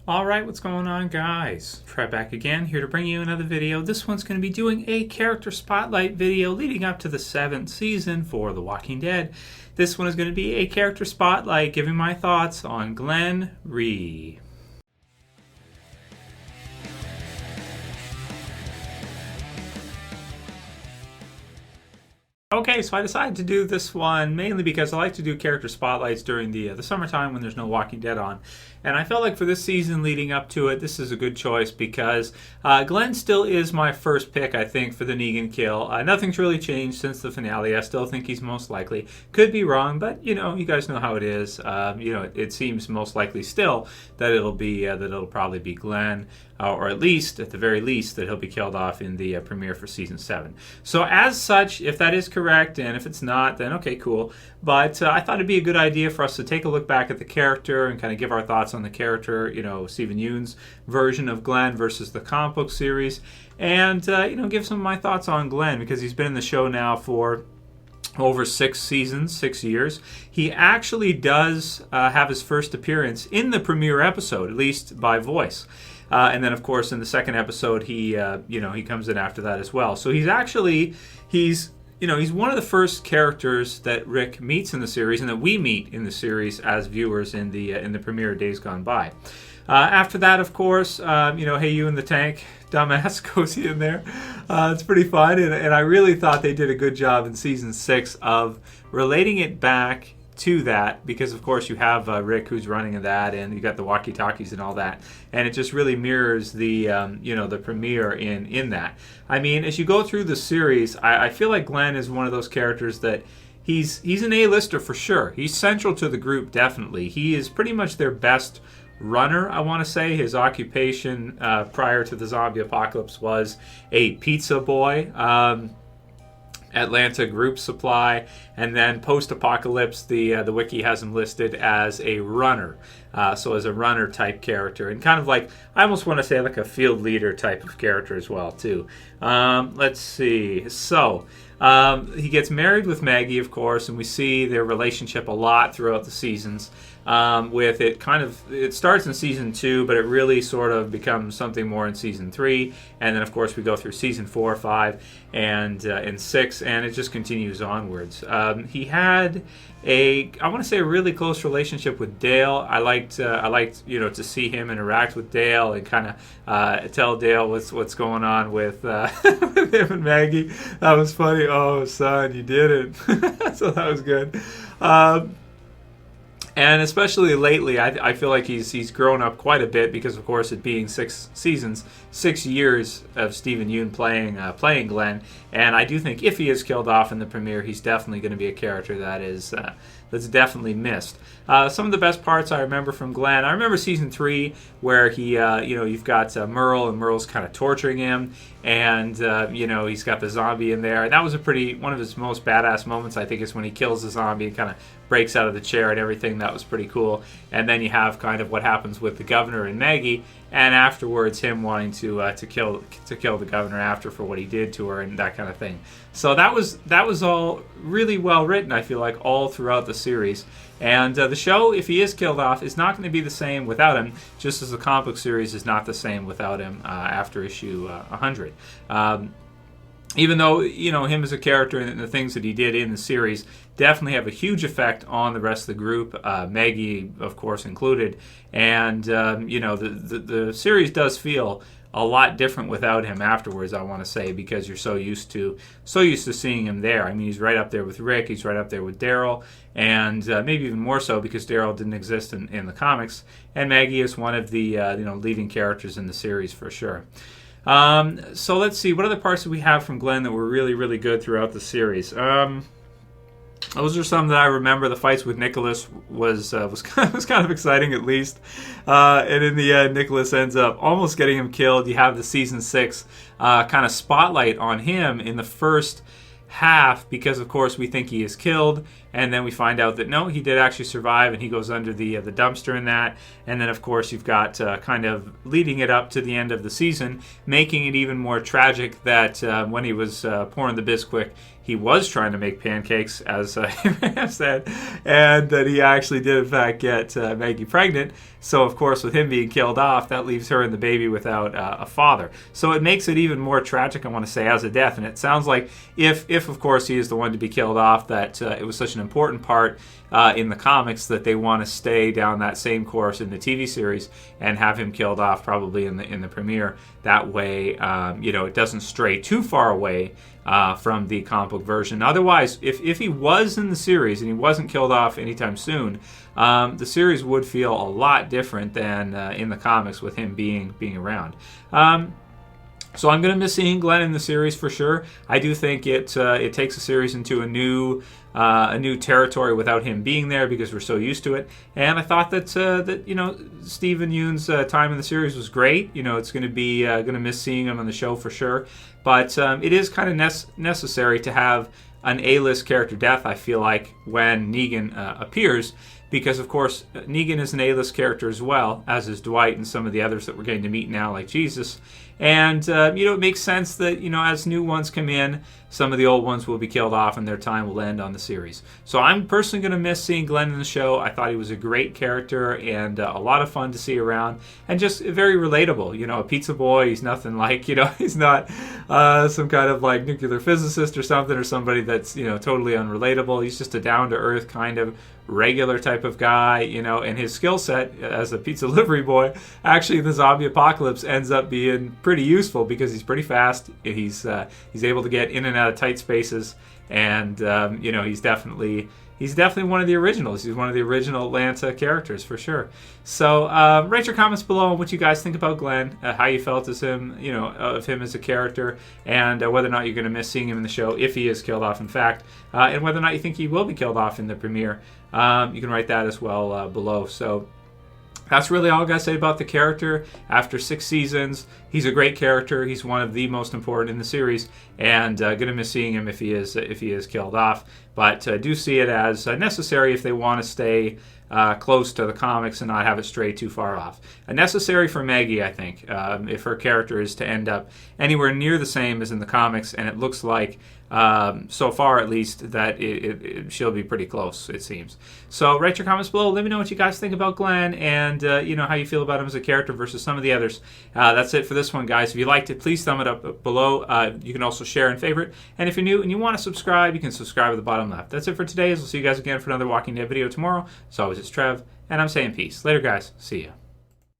Alright, what's going on, guys? Try back again, here to bring you another video. This one's going to be doing a character spotlight video leading up to the 7th season for The Walking Dead. This one is going to be a character spotlight giving my thoughts on Glenn Rhee. Okay, so I decided to do this one mainly because I like to do character spotlights during the summertime when there's no Walking Dead on. And I felt like for this season leading up to it, this is a good choice because Glenn still is my first pick, I think, for the Negan kill. Nothing's really changed since the finale. I still think he's most likely. Could be wrong, but, you know, you guys know how it is. It seems most likely still that it'll probably be Glenn. Or at least, at the very least, that he'll be killed off in the premiere for Season 7. So as such, if that is correct, and if it's not, then okay, cool. But I thought it'd be a good idea for us to take a look back at the character and kind of give our thoughts on the character, Steven Yeun's version of Glenn versus the comic book series, and, give some of my thoughts on Glenn, because he's been in the show now for over 6 seasons, 6 years. He actually does have his first appearance in the premiere episode, at least by voice. And then, of course, in the second episode, he comes in after that as well. So he's one of the first characters that Rick meets in the series, and that we meet in the series as viewers in the premiere Days Gone By. After that, of course, Hey You in the Tank, dumbass goes in there. It's pretty fun, and I really thought they did a good job in season 6 of relating it back to that, because of course you have Rick who's running that, and you got the walkie-talkies and all that, and it just really mirrors the the premiere in that. I mean, as you go through the series, I feel like Glenn is one of those characters that he's an A-lister for sure. He's central to the group, definitely. He is pretty much their best runner, I want to say. His occupation prior to the zombie apocalypse was a pizza boy. Atlanta Group Supply, and then post-apocalypse, the wiki has him listed as a runner, so as a runner type character, and kind of like, I almost want to say like a field leader type of character as well too. Let's see, so he gets married with Maggie, of course, and we see their relationship a lot throughout the seasons. With it starts in season 2, but it really sort of becomes something more in season 3, and then of course we go through season 4, 5, and 6, and it just continues onwards. He had I want to say a really close relationship with Dale. I liked to see him interact with Dale and kind of tell Dale what's going on with with him and Maggie. That was funny. Oh, son, you did it. So that was good. And especially lately, I feel like he's grown up quite a bit, because of course it being 6 seasons, 6 years of Steven Yeun playing Glenn, and I do think if he is killed off in the premiere, he's definitely going to be a character that's definitely missed. Some of the best parts I remember from Glenn, I remember season 3 where he, you've got Merle, and Merle's kind of torturing him, and he's got the zombie in there, and that was one of his most badass moments, I think, is when he kills the zombie and kind of breaks out of the chair and everything. That was pretty cool. And then you have kind of what happens with the governor and Maggie, and afterwards him wanting to kill the governor after for what he did to her and that kind of thing. So that was all really well written, I feel like, all throughout the series. And the show, if he is killed off, is not going to be the same without him, just as the comic book series is not the same without him after issue 100. Even though, him as a character and the things that he did in the series definitely have a huge effect on the rest of the group, Maggie, of course, included. And, the series does feel a lot different without him afterwards, I want to say, because you're so used to seeing him there. I mean, he's right up there with Rick, he's right up there with Daryl, and maybe even more so because Daryl didn't exist in the comics, and Maggie is one of the leading characters in the series for sure. So let's see, what other parts do we have from Glenn that were really, really good throughout the series? Those are some that I remember. The fights with Nicholas was kind of exciting, at least. And in the end, Nicholas ends up almost getting him killed. You have the season 6 kind of spotlight on him in the first half, because of course we think he is killed, and then we find out that no, he did actually survive, and he goes under the dumpster in that. And then of course you've got kind of leading it up to the end of the season, making it even more tragic that when he was pouring the Bisquick, he was trying to make pancakes, as Abraham said, and that he actually did, in fact, get Maggie pregnant. So, of course, with him being killed off, that leaves her and the baby without a father. So it makes it even more tragic, I want to say, as a death. And it sounds like if of course, he is the one to be killed off, that it was such an important part in the comics that they want to stay down that same course in the TV series and have him killed off probably in the premiere. That way, it doesn't stray too far away from the comic book version. Otherwise, if he was in the series and he wasn't killed off anytime soon, the series would feel a lot different than in the comics with him being around. So I'm going to miss seeing Glenn in the series for sure. I do think it takes the series into a new territory without him being there because we're so used to it. And I thought that Steven Yeun's time in the series was great. It's going to miss seeing him on the show for sure. But it is kind of necessary to have an A-list character death, I feel like, when Negan appears. Because, of course, Negan is an A-list character as well, as is Dwight and some of the others that we're getting to meet now, like Jesus. And, it makes sense that, as new ones come in, some of the old ones will be killed off and their time will end on the series. So I'm personally going to miss seeing Glenn in the show. I thought he was a great character and a lot of fun to see around and just very relatable. A pizza boy, he's nothing like, he's not some kind of like nuclear physicist or something, or somebody that's, totally unrelatable. He's just a down-to-earth kind of regular type of guy, and his skill set as a pizza delivery boy actually in the zombie apocalypse ends up being pretty useful because he's pretty fast. He's able to get in and out of tight spaces, and he's definitely one of the originals. He's one of the original Atlanta characters for sure. So write your comments below on what you guys think about Glenn, how you felt as him, of him as a character, and whether or not you're going to miss seeing him in the show if he is killed off, in fact, and whether or not you think he will be killed off in the premiere. You can write that as well below. So that's really all I got to say about the character. After 6 seasons, he's a great character. He's one of the most important in the series, and gonna miss seeing him if he is killed off. But do see it as necessary if they want to stay close to the comics and not have it stray too far off. Necessary for Maggie, I think, if her character is to end up anywhere near the same as in the comics, and it looks like, so far at least, that she'll be pretty close, it seems. So write your comments below. Let me know what you guys think about Glenn and how you feel about him as a character versus some of the others. That's it for this one, guys. If you liked it, please thumb it up below. You can also share and favorite. And if you're new and you want to subscribe, you can subscribe at the bottom left. That's it for today. We'll see you guys again for another Walking Dead video tomorrow. As always, it's Trev, and I'm saying peace. Later, guys. See ya.